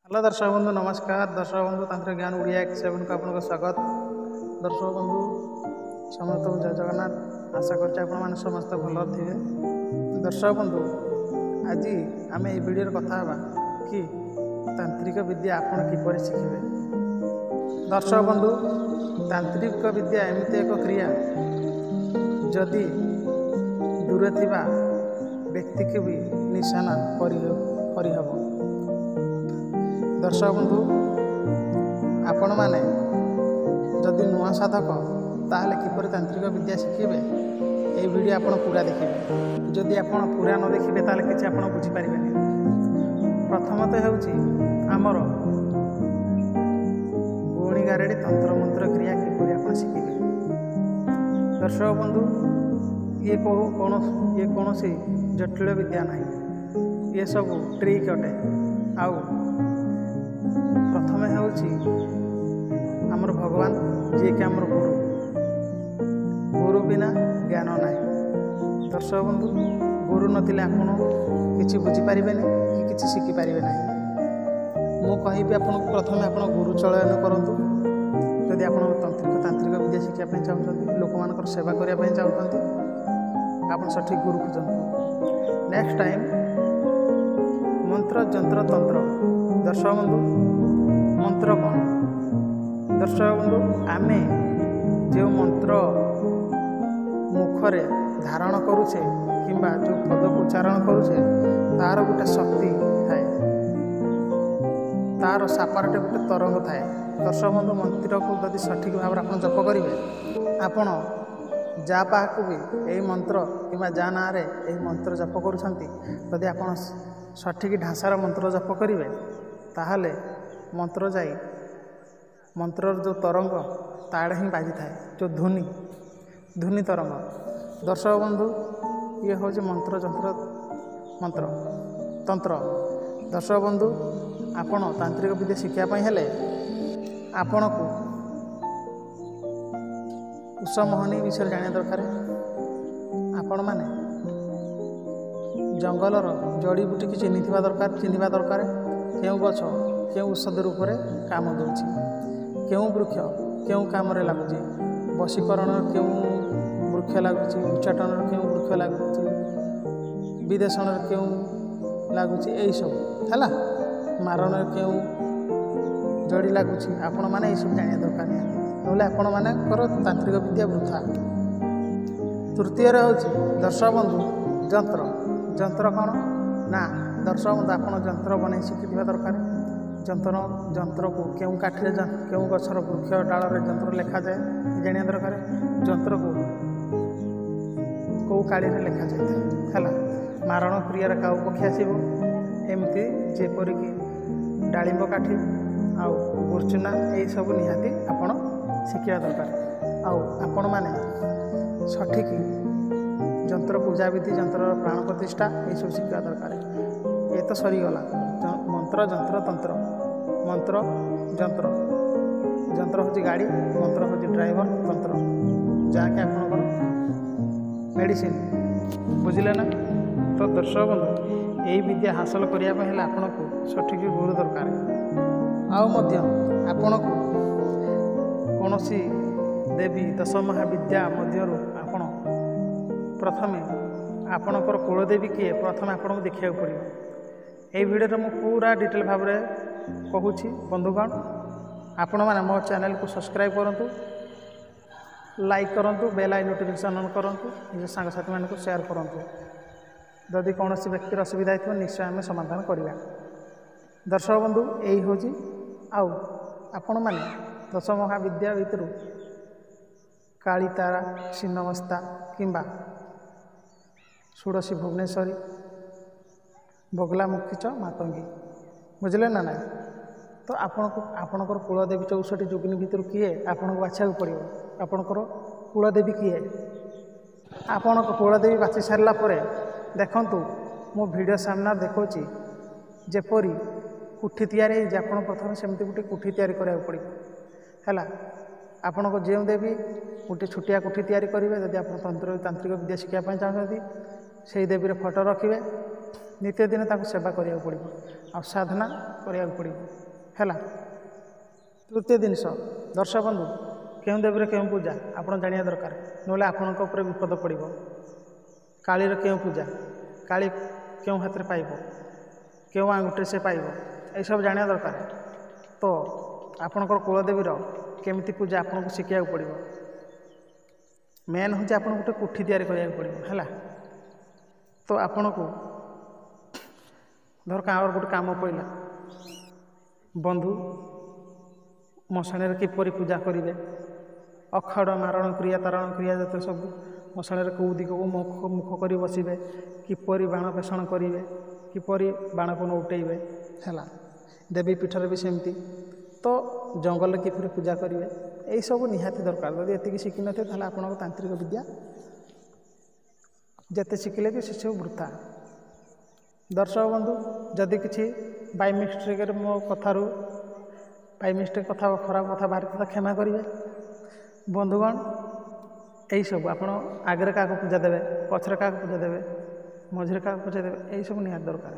Hello दर्शक बंधु नमस्कार। दर्शक बंधु तांत्रिक ज्ञान ओडिया 1 को आपको स्वागत। दर्शक बंधु समस्त जय जगन्नाथ। आशा करते आप समस्त भल थे। दर्शक बंधु आज आम ये वीडियो कथा कि तांत्रिक विद्या आपड़ किपर शिखे। दर्शक बंधु तांत्रिक विद्या एमती एक क्रिया जदि दूरे थिबा व्यक्ति की भी निशाना करहब। दर्शक बंधु आपण मैंने जदि नुआ साधक ताहले किपर तांत्रिक विद्या शिखे ये वीडियो आप पूरा देखिए। जदि आप पूरा न देखिए ताहले किसी आप बुझीपारे। प्रथमतः होची आमर गुणी गारेड़ी तंत्र मंत्र क्रिया किपर आप शिखे। दर्शक बंधु ये कौन सी जटिल विद्या ना, ये सब ट्रिक अटे। आउ प्रथमे होमर भगवान जी कि आमर गुरु, गुरु बिना ज्ञान ना। दर्शक बंधु गुरु नथिले आपण किसी बुझीपारे कि किसी शिखिपारे ना। मु कहि प्रथमे आप गुरु चयन करूँ। जदि आप तांत्रिक विद्या शिखापी चाहते, लोक मान सेवा करने चाहते, आप सठिक गुरु खोजते। नेक्स्ट टाइम मंत्र जंत्र तंत्र। दर्शक बंधु मंत्र कौन? दर्शक बंधु आमे जो मंत्र मुखरे धारण करुचे किंबा जो पद को उच्चारण करुचे तार गोटे शक्ति थाए, तार सापारटे गोटे तरंग थाए। दर्शक बंधु मंत्र को यदि सठिक भाव में आप जप करेंगे, आपण जा पाक भी यही मंत्र कि जा ना यही मंत्र जप करुँच, आप सठिक ढांचार मंत्र जप करेंगे ताहले मंत्र जाई मंत्र जो तरंग ताड़े ही बाजी थाए, जो ध्वनि तरंग। दर्शक बंधु ये हूँ मंत्र जंत्र मंत्र तंत्र। दर्शक बंधु आपण तांत्रिक विद्या शिखापी हेले आपण को उष मोहनी विषय जाना दरकार। आपण मैंने जंगलर जड़ी बूटी की चिन्ह दरकार क्यों गछ क्यों औषध रूप में काम दूची, क्यों वृक्ष क्यों कम लगुच, वशीकरण क्यों वृक्ष लगुच, उच्चाटन क्यों वृक्ष लगुच, विदेशन क्यों लगुच, यही सब है मारण क्यों जड़ी लगुच। आपण मैंने सब जाना दरकार, ना आपण मानकर तांत्रिक विद्या वृथा। तृतीय हूँ दर्शक बंधु जंत्र। जंत्र कौन ना? दर्शक बंधु आप जंत्र बन शिखि दरकार। जंत्र को क्यों काठिरे क्यों गछर वृक्ष डाल जंत्र लिखा जाए जाना दरकार। जंत्र को कौ काड़ी लिखा जाए है मारण क्रियार काउ पक्षी आसो, एमती जेपरिक डालिंब काठी आउ गुरचुना यही सब निहाती आपण शिखा दरकार। आपण मैंने सठिक जंत्र पूजा विधि जंत्र प्राण प्रतिष्ठा ये सब शिखा दरकार। ये तो सरीगला मंत्र जंत्र तंत्र। मंत्र जंत्र, जंत्र हूँ गाड़ी, मंत्र हूँ ड्राइवर, तंत्र जहाँकि आपंकर मेडिसिन। बुझिले ना? तो दर्शक बंधु यही विद्या हासिल करने आपन को सठिक गुरु दरकार। आपण को कौन सी देवी दश महाविद्या मध्य आपण प्रथमे आपणकर कुलदेवी किए प्रथम आपन को देखा पड़ो। यही वीडियो में पूरा डिटेल भाव में कहूँ। बंधुगण आपण मैंने मो चैनल को सब्सक्राइब करूँ, लाइक करूँ, बेल आई नोटिफिकेशन ऑन करूँ, निज सांगसाथी मान शेयर करूँ। जदि कौन व्यक्तिर असुविधा हो निश्चय आम समाधान करवा। दर्शक बंधु यही हूँ आपण मैंने दश महाविद्या भितर कालीतारा, छिन्नमस्ता किंबा षोडशी भुवनेश्वरी, बगलामुखी च मातंगी। बुझे ना ना? तो आपणकर कुलदेवी 64 जोगिनी भितर किए आपन को बाछा पड़ो। आपणकर कुलदेवी किए आपण कुलदेवी बाछि सारा देखु मो वीडियो सामने देखा जेपरी कुठी तैयारी आप प्रथम सेमती गोटे कुठी तैयारी करा पड़ो है। आपण को जो देवी गोटे छोटिया कुठी तैयारी करेंगे, जदि आप तांत्रिक विद्या शिखापी चाहते से देवी फोटो रखिए, ନିତ୍ୟଦିନ ତାକୁ ସେବା କରିବାକୁ ପଡ଼ିବ ଆଉ ସାଧନା କରିବାକୁ ପଡ଼ିବ ହେଲା। ତୃତୀୟ ଜିନିଷ ଦର୍ଶକ ବନ୍ଧୁ, କେଉଁ ଦେବୀର କେଉଁ ପୂଜା ଆପଣ ଜାଣିବା ଦରକାର, ନହେଲେ ଆପଣଙ୍କ ଉପରେ ବିପଦ ପଡ଼ିବ। କାଳୀର କେଉଁ ପୂଜା, କାଳୀ କେଉଁ ହାତରେ ପାଇବ, କେଉଁ ଆଙ୍ଗୁଠିରେ ସେ ପାଇବ, ଏସବୁ ଜାଣିବା ଦରକାର। ତ ଆପଣଙ୍କର କୁଳଦେବୀର କେମିତି ପୂଜା ଆପଣଙ୍କୁ ଶିଖିବାକୁ ପଡ଼ିବ। ମେନ୍ ହେଉଛି ଆପଣଙ୍କୁ ଗୋଟେ କୋଠି ତିଆରି କରିବାକୁ ପଡ଼ିବ ହେଲା। ତ ଆପଣଙ୍କୁ ଧର କାହାର ଗୋଟେ କାମ ପଡ଼ିଲା, ବନ୍ଧୁ ମଶାଣୀରେ କିପରି ପୂଜା କରିବେ, ଅଖାଡ଼ ମାରଣ କ୍ରିୟା ତାରଣ କ୍ରିୟା ଯେତେ ସବୁ ମଶାଣୀରେ କେଉଁ ଦିଗକୁ ମୁଖ କରି ବସିବେ, କିପରି ବାଣ ପେଷଣ କରିବେ, କିପରି ବାଣକୁ ନଉଟେଇବେ ହେଲା। ଦେବୀ ପୀଠରେ ବି ସେମିତି। ତ ଜଙ୍ଗଲରେ କିପରି ପୂଜା କରିବେ, ଏଇସବୁ ନିହାତି ଦରକାର। ଯଦି ଏତିକି ଶିଖିନଥିବେ ତାହେଲେ ଆପଣଙ୍କ ତାନ୍ତ୍ରିକ ବିଦ୍ୟା ଯେତେ ଶିଖିଲେ ବି ସେସବୁ ବୃଥା। ଦର୍ଶକ ବନ୍ଧୁ, ଯଦି କିଛି ବାଇ ମିଷ୍ଟେକରେ ମୋ କଥାରୁ କଥା ଖରାପ କଥା ବାହାରିଥିଲା କ୍ଷମା କରିବେ। ବନ୍ଧୁଗଣ, ଏହିସବୁ ଆପଣ ଆଗରେ କାହାକୁ ପୂଜା ଦେବେ, ପଛରେ କାହାକୁ ପୂଜା ଦେବେ, ମଝିରେ କାହାକୁ ପୂଜା ଦେବେ, ଏହିସବୁ ନିହାତି ଦରକାର।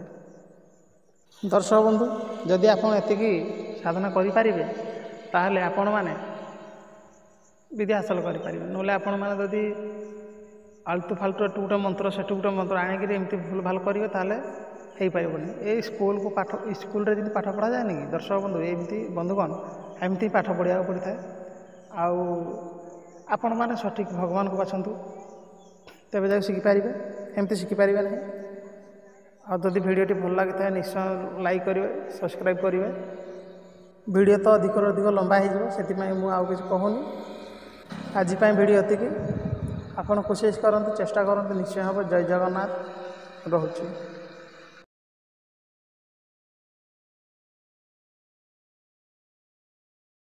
ଦର୍ଶକ ବନ୍ଧୁ, ଯଦି ଆପଣ ଏତିକି ସାଧନା କରିପାରିବେ ତାହେଲେ ଆପଣମାନେ ବିଦ୍ୟା ହାସଲ କରିପାରିବେ। ନହେଲେ ଆପଣମାନେ ଯଦି ଆଲତୁ ଫାଲତୁ ଏଠୁ ଗୋଟେ ମନ୍ତ୍ର ସେଠୁ ଗୋଟେ ମନ୍ତ୍ର ଆଣିକିରି ଏମିତି ଭୁଲ ଭାଲ କରିବେ ତାହେଲେ ହେଇପାରିବନି। ଏଇ ସ୍କୁଲରେ ଯେମିତି ପାଠ ପଢ଼ାଯାଏନି କି ଦର୍ଶକ ବନ୍ଧୁ, ଏମିତି ବନ୍ଧୁଗଣ ଏମିତି ପାଠ ପଢ଼ିବାକୁ ପଡ଼ିଥାଏ। ଆଉ ଆପଣମାନେ ସଠିକ୍ ଭଗବାନଙ୍କୁ ବାଛନ୍ତୁ, ତେବେ ଯାଇ ଶିଖିପାରିବେ, ଏମିତି ଶିଖିପାରିବେ ନାହିଁ। ଆଉ ଯଦି ଭିଡ଼ିଓଟି ଭଲ ଲାଗିଥାଏ ନିଶ୍ଚୟ ଲାଇକ୍ କରିବେ, ସବସ୍କ୍ରାଇବ୍ କରିବେ। ଭିଡ଼ିଓ ତ ଅଧିକରୁ ଅଧିକ ଲମ୍ବା ହେଇଯିବ, ସେଥିପାଇଁ ମୁଁ ଆଉ କିଛି କହୁନି। ଆଜି ପାଇଁ ଭିଡ଼ିଓ ଏତିକି। ଆପଣ କୋସିସ୍ କରନ୍ତୁ, ଚେଷ୍ଟା କରନ୍ତୁ, ନିଶ୍ଚୟ ହେବ। ଜୟ ଜଗନ୍ନାଥ, ରହୁଛି।